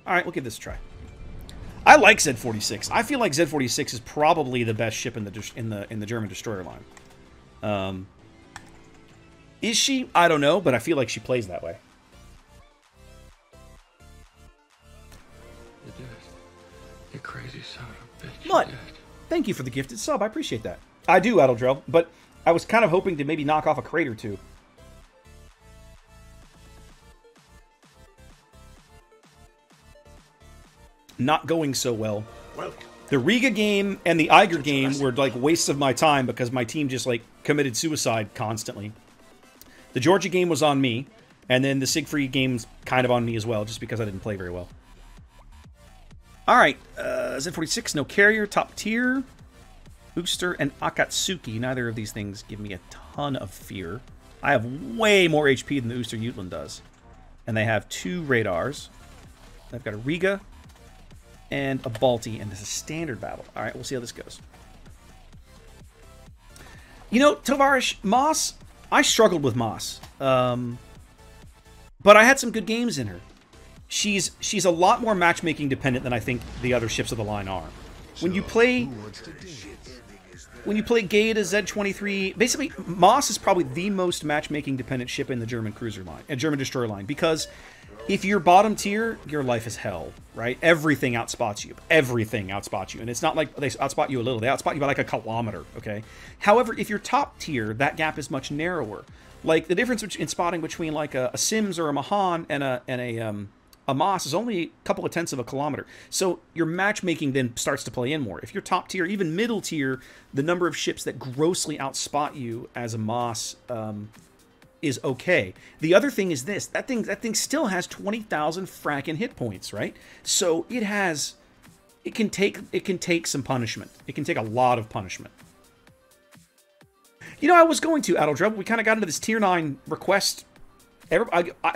All right, we'll give this a try. I like Z-46. I feel like Z-46 is probably the best ship in the German destroyer line. Is she? I don't know, but I feel like she plays that way. You did. You crazy son of a bitch. Mutt, thank you for the gifted sub. I appreciate that. I do, Adeldrell, but I was kind of hoping to maybe knock off a crate or two. Not going so well. The Riga game and the Eiger game were like wastes of my time because my team just like committed suicide constantly. The Georgia game was on me, and then the Siegfried game's kind of on me as well, just because I didn't play very well. Alright, Z-46, no carrier, top tier. Booster and Akatsuki. Neither of these things give me a ton of fear. I have way more HP than the Ooster Jutland does. And they have 2 radars. I've got a Riga and a Balti, and this is a standard battle. Alright, we'll see how this goes. You know, Tovarish, Moss, I struggled with Moss. But I had some good games in her. She's a lot more matchmaking dependent than I think the other ships of the line are. When you play Gaeta Z-23, basically Moss is probably the most matchmaking dependent ship in the German cruiser line, German destroyer line, because if you're bottom tier, your life is hell, right? Everything outspots you. Everything outspots you. And it's not like they outspot you a little. They outspot you by like a kilometer, okay? However, if you're top tier, that gap is much narrower. Like, the difference in spotting between like a Sims or a Mahan and a Moss is only a couple of tenths of a kilometer. So your matchmaking then starts to play in more. If you're top tier, even middle tier, the number of ships that grossly outspot you as a Moss is okay. The other thing is this: that thing still has 20,000 fracking hit points, right? So it can take some punishment. It can take a lot of punishment. You know, I was going to Adeldrub. We kind of got into this tier 9 request.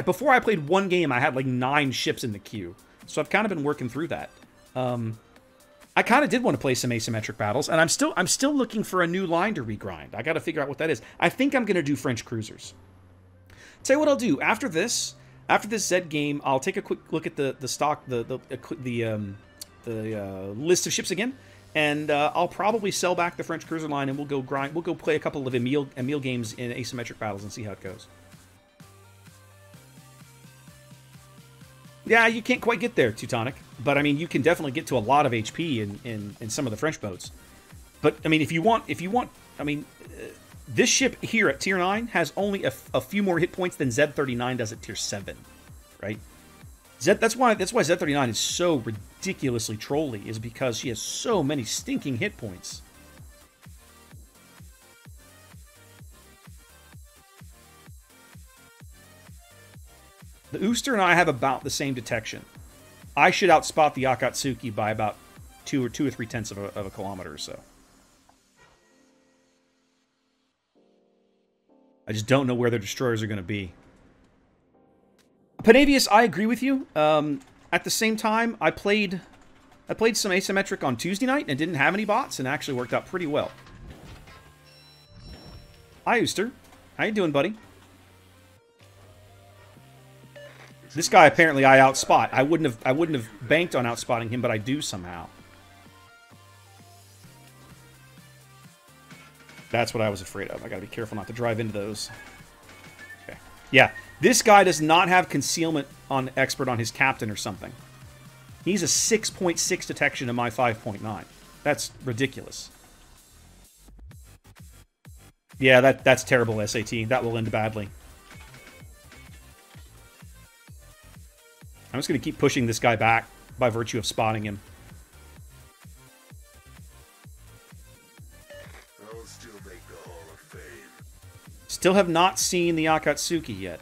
Before I played one game, I had like 9 ships in the queue, so I've kind of been working through that. I kind of did want to play some asymmetric battles, and I'm still looking for a new line to regrind. I got to figure out what that is. I think I'm going to do French cruisers. Tell you what I'll do after this Z game. I'll take a quick look at the stock, the list of ships again, and I'll probably sell back the French cruiser line, and we'll go grind. We'll go play a couple of Emile games in asymmetric battles and see how it goes. Yeah, you can't quite get there, Teutonic, but I mean, you can definitely get to a lot of HP in some of the French boats. But I mean, if you want, I mean, this ship here at tier 9 has only a few more hit points than Z-39 does at tier 7, right? That's why Z-39 is so ridiculously trolly, is because she has so many stinking hit points. The Ooster and I have about the same detection. I should outspot the Akatsuki by about 2 or 3 tenths of a kilometer or so. I just don't know where their destroyers are going to be. Panavius, I agree with you. At the same time, I played some asymmetric on Tuesday night and didn't have any bots, and actually worked out pretty well. Hi, Ooster. How you doing, buddy? This guy apparently I outspot. I wouldn't have banked on outspotting him, but I do somehow. That's what I was afraid of. I gotta be careful not to drive into those. Okay. Yeah, this guy does not have concealment on expert on his captain or something. He's a 6.6 detection to my 5.9. That's ridiculous. Yeah, that's terrible, SAT. That will end badly. I'm just going to keep pushing this guy back by virtue of spotting him. I'll still make the Hall of Fame. Still have not seen the Akatsuki yet.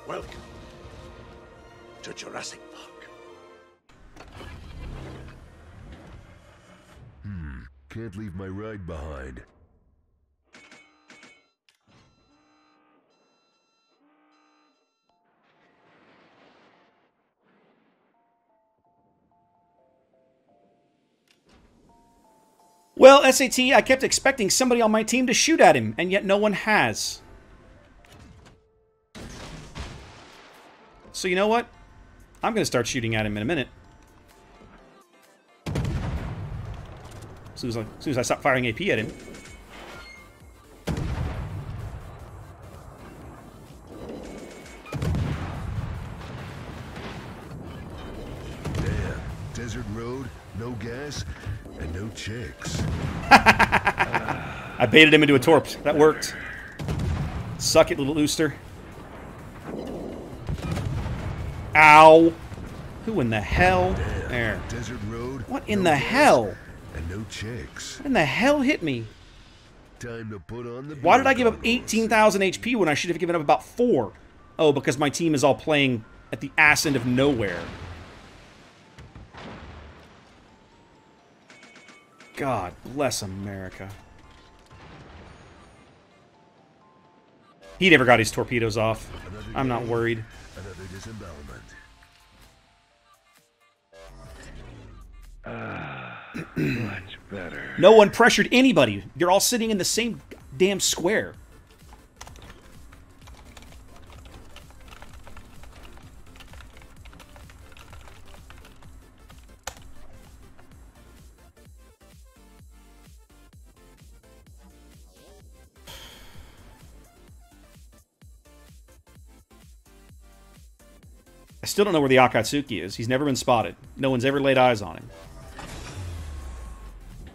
Welcome to Jurassic Park. Can't leave my ride behind. Well, SAT, I kept expecting somebody on my team to shoot at him, and yet no one has. So you know what? I'm going to start shooting at him in a minute. As soon as I stop firing AP at him. Damn. Desert road, no gas, and no chicks. I baited him into a torp. That worked. Suck it, little Ooster. Ow. Who in the hell? Damn. There. Desert road. What in no the gas, hell? And no chicks. What in the hell hit me? Time to put on the. Why did I give up goggles. 18,000 HP when I should have given up about 4? Oh, because my team is all playing at the ass end of nowhere. God bless America. He never got his torpedoes off. I'm not worried. Another disembowelment. Much better. No one pressured anybody. You're all sitting in the same damn square. I still don't know where the Akatsuki is. He's never been spotted. No one's ever laid eyes on him.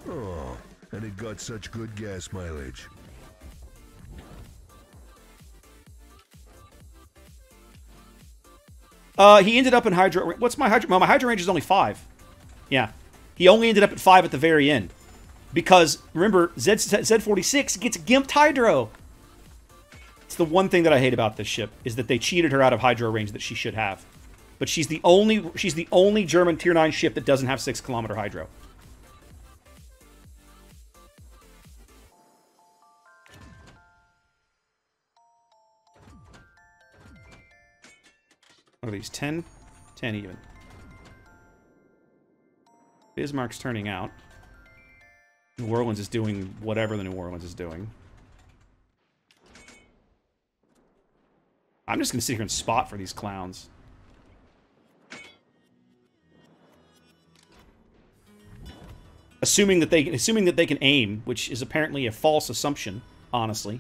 Oh, and it got such good gas mileage. He ended up in Hydro... What's my Hydro... Well, my Hydro range is only 5. Yeah. He only ended up at 5 at the very end. Because, remember, Z-46 gets gimped Hydro. It's the one thing that I hate about this ship, is that they cheated her out of Hydro range that she should have. But she's the only German Tier 9 ship that doesn't have 6-kilometer Hydro. What are these? 10? 10 even. Bismarck's turning out. New Orleans is doing whatever the New Orleans is doing. I'm just going to sit here and spot for these clowns. Assuming that they can aim, which is apparently a false assumption, honestly.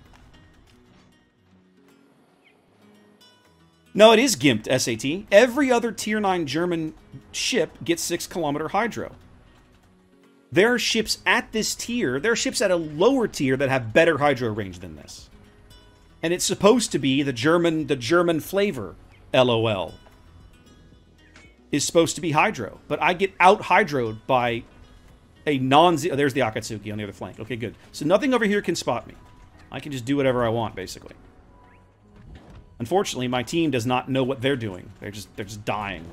No, it is gimped, SAT. Every other Tier 9 German ship gets 6-kilometer Hydro. There are ships at this tier, there are ships at a lower tier that have better Hydro range than this. And it's supposed to be the German flavor, LOL. Is supposed to be Hydro. But I get out-Hydroed by a non-zero... There's the Akatsuki on the other flank. Okay, good. So nothing over here can spot me. I can just do whatever I want, basically. Unfortunately, my team does not know what they're doing. They're just dying.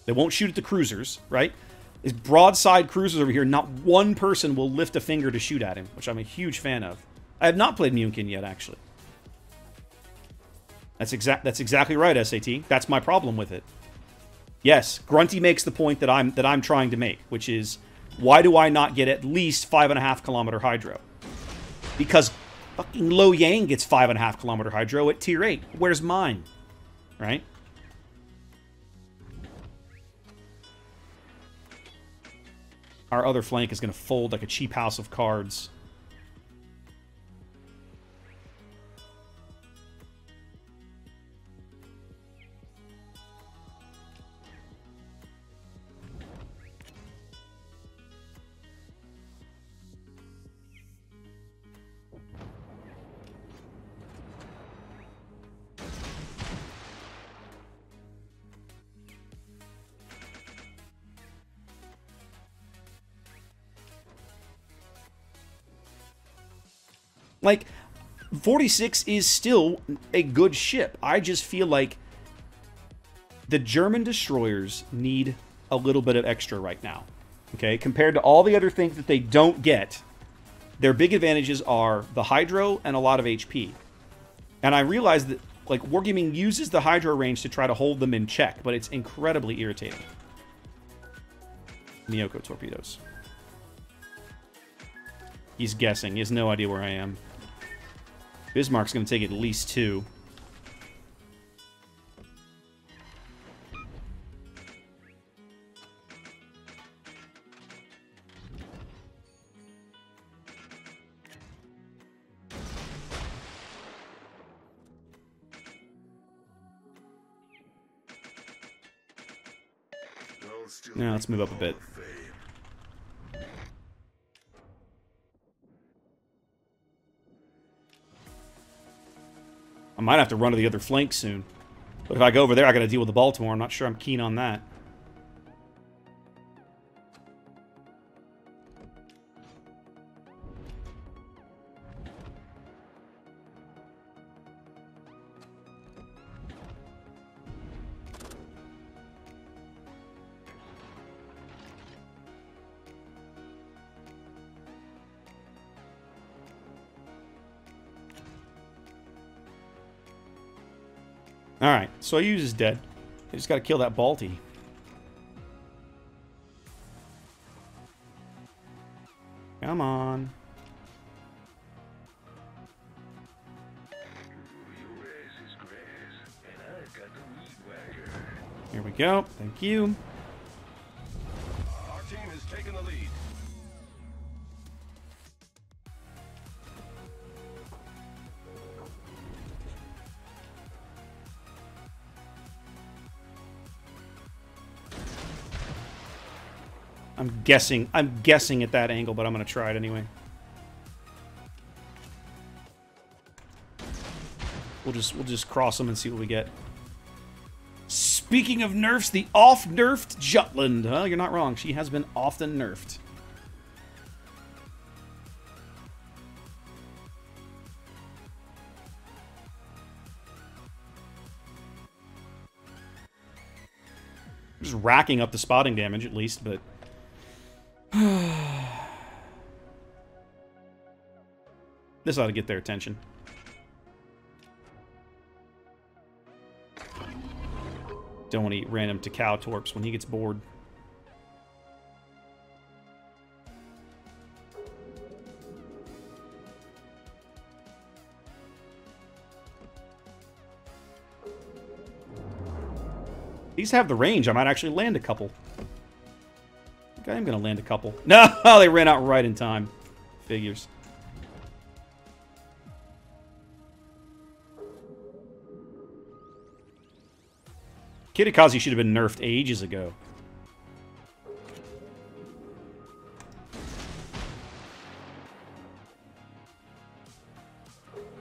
They won't shoot at the cruisers, right? These broadside cruisers over here, not one person will lift a finger to shoot at him, which I'm a huge fan of. I have not played München yet, actually. That's exactly right, SAT. That's my problem with it. Yes, Grunty makes the point that I'm trying to make, which is, why do I not get at least 5.5-kilometer Hydro? Because fucking Lo Yang gets 5.5-kilometer Hydro at Tier 8. Where's mine? Right? Our other flank is going to fold like a cheap house of cards. Like, 46 is still a good ship. I just feel like the German destroyers need a little bit of extra right now. Okay, compared to all the other things that they don't get, their big advantages are the Hydro and a lot of HP. And I realize that, like, Wargaming uses the Hydro range to try to hold them in check, but it's incredibly irritating. Miyoko torpedoes. He's guessing. He has no idea where I am. Bismarck's going to take at least 2. Now let's move up a bit. I might have to run to the other flank soon. But if I go over there, I gotta deal with the Baltimore. I'm not sure I'm keen on that. Alright, Soyuz is dead. I just gotta kill that Balti. Come on. Here we go. Thank you. Our team has taken the lead. I'm guessing at that angle, but I'm gonna try it anyway. We'll just cross them and see what we get. Speaking of nerfs, the off-nerfed Jutland. Huh? You're not wrong. She has been often nerfed. Just racking up the spotting damage at least, but this ought to get their attention. Don't want to eat random Takao torps when he gets bored. These have the range. I might actually land a couple. I think I am going to land a couple. No, they ran out right in time. Figures. Kitakazi should have been nerfed ages ago.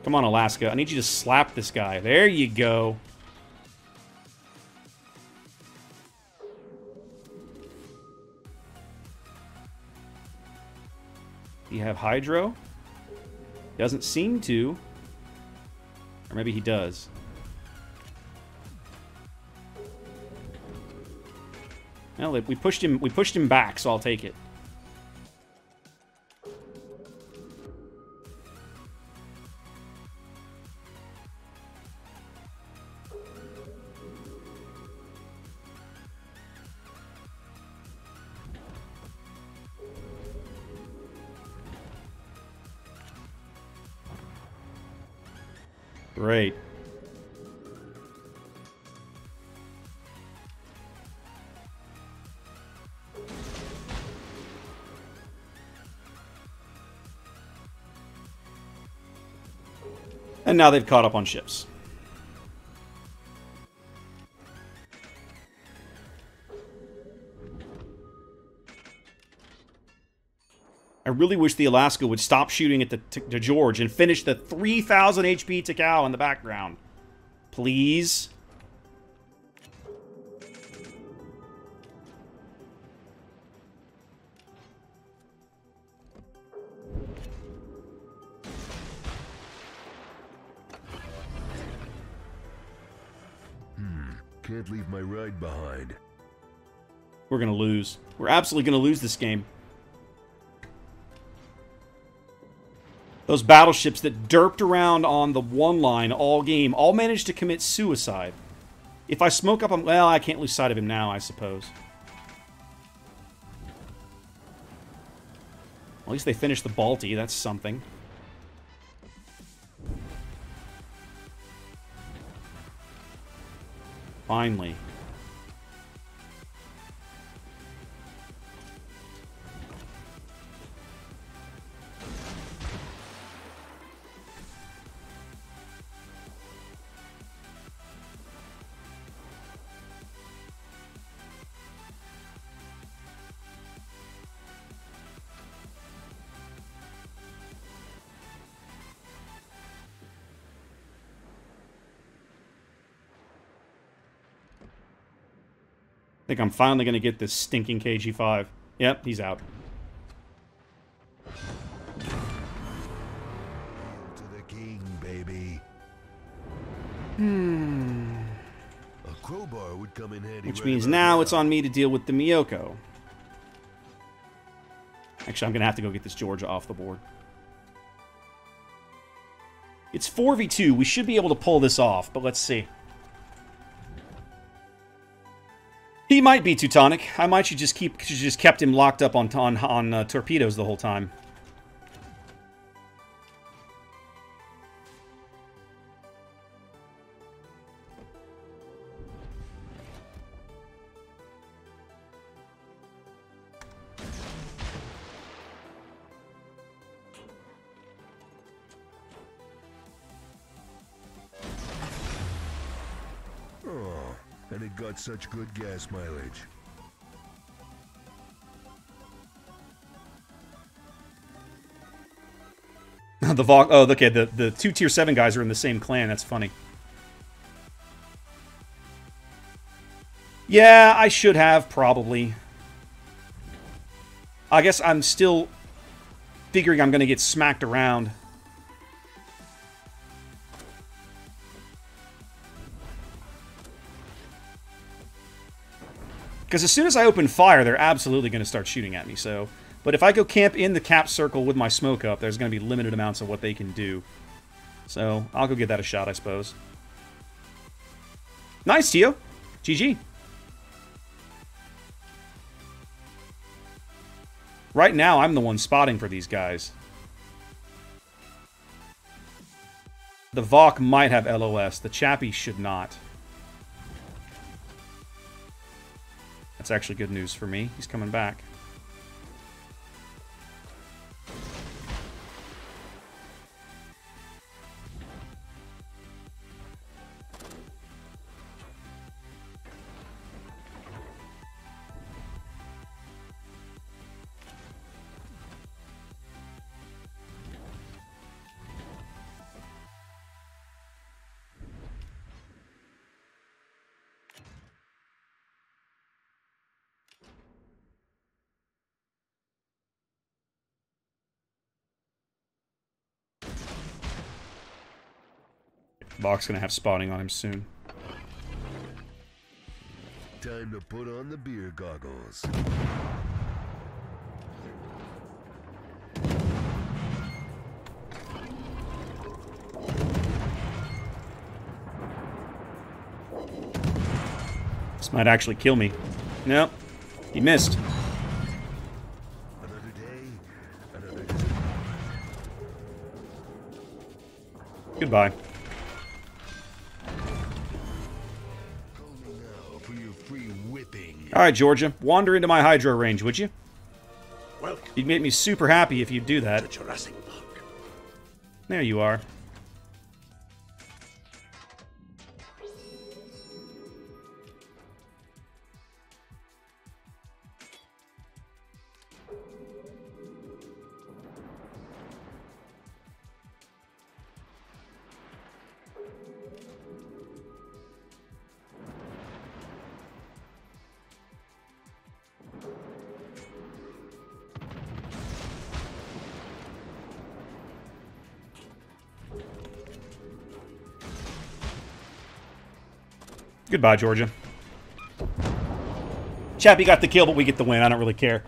Come on, Alaska. I need you to slap this guy. There you go. Do you have Hydro? Doesn't seem to. Or maybe he does. Well, we pushed him back, so I'll take it. Great. And now they've caught up on ships. I really wish the Alaska would stop shooting at the George and finish the 3,000 HP Takao in the background. Please? can't leave my ride behind. We're going to lose. We're absolutely going to lose this game. Those battleships that derped around on the one line all game all managed to commit suicide. If I smoke up him, well, I can't lose sight of him now, I suppose. At least they finished the Balti. That's something. Finally. I think I'm finally going to get this stinking KG-5. Yep, he's out. To the king, baby. A crowbar would come in handy. Which means now it's on me to deal with the Miyoko. Actually, I'm going to have to go get this Georgia off the board. It's 4v2. We should be able to pull this off, but let's see. He might be Teutonic. I might should just kept him locked up on torpedoes the whole time. Oh, and it got such good gas mileage. The Vog. Oh, okay. The two tier 7 guys are in the same clan. That's funny. Yeah, I should have probably. I guess I'm still figuring I'm going to get smacked around. Because as soon as I open fire, they're absolutely going to start shooting at me, so... But if I go camp in the cap circle with my smoke up, there's going to be limited amounts of what they can do. So, I'll go give that a shot, I suppose. Nice, Tio! GG. Right now, I'm the one spotting for these guys. The Vok might have LOS. The Chappie should not. That's actually good news for me. He's coming back. Vok's gonna have spotting on him soon. Time to put on the beer goggles. This might actually kill me. Nope. He missed. Another day, another day. Goodbye. Alright, Georgia. Wander into my hydro range, would you? Welcome. You'd make me super happy if you'd do that. To Jurassic Park. There you are. Goodbye, Georgia. Chappie got the kill, but we get the win. I don't really care.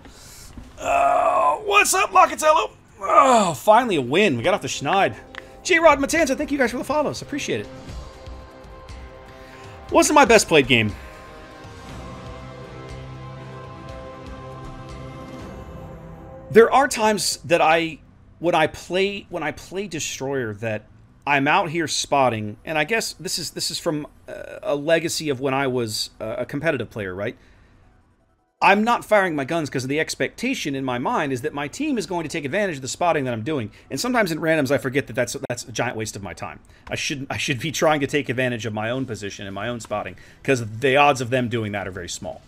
What's up, Locatello? Oh, finally a win. We got off the schneid. J-Rod Matanza, thank you guys for the follows. Appreciate it. Wasn't my best played game. There are times that when I play Destroyer, that I'm out here spotting, and I guess this is from a legacy of when I was a competitive player, right? I'm not firing my guns because the expectation in my mind is that my team is going to take advantage of the spotting that I'm doing. And sometimes in randoms, I forget that that's a giant waste of my time. I should be trying to take advantage of my own position and my own spotting, because the odds of them doing that are very small.